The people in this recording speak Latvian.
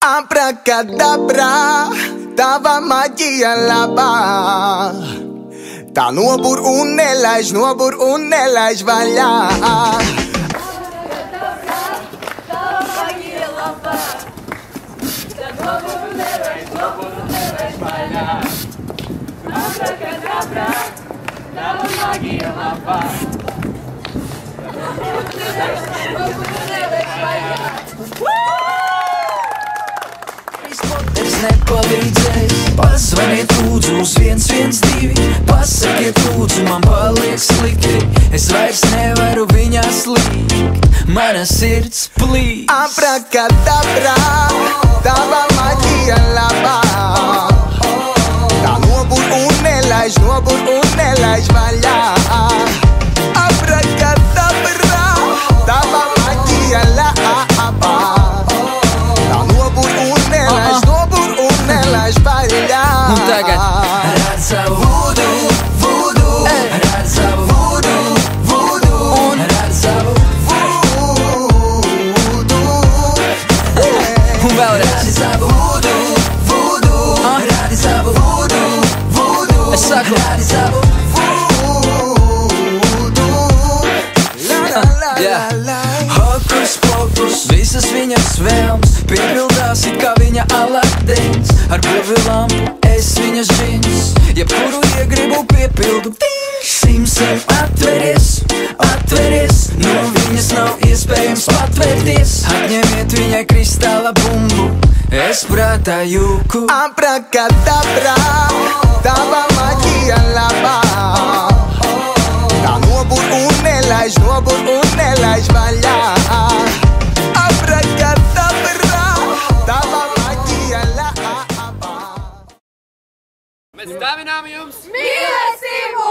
Abracadabra, tava maģija labā. Tā nobur un nelaiž vaļā. Abracadabra, tava maģija labā. Tā nobur un nelaiž vaļā. Abracadabra, tava maģija labā. Es nepalīdzēju, pazvaniet lūdzu uz 112. Pasakiet lūdzu, man paliek slikti, es vairs nevaru viņā slīgt, mana sirds plīst. Abracadabra, tava maģija labā. Tā nobur un nelaiž vaļā. Abracadabra, tava maģija labā. Tā nobur un nelaiž vaļā. Un tagad rād savu vudu, vudu, rād savu vudu, vudu, un rād savu vudu. Un vēlreiz rādi savu vudu, vudu, rādi savu vudu, vudu. Es saku, rādi savu vudu. Hokus pokus, visas viņas vēlmes piepildās it kā viņa Aladins. Ar buvilampu es viņas džins, jebkuru iegribu piepildu. Simsim atveries, atveries, no viņas nav iespējams patvērties. Atņemiet viņai kristāla bumbu, es prātā jūku. Abracadabra, tava maģija labā. Tā nobur un nelaiž vaļā. Abracadabra, tava maģija labā. Mēs dāvinām jums Mīlestību!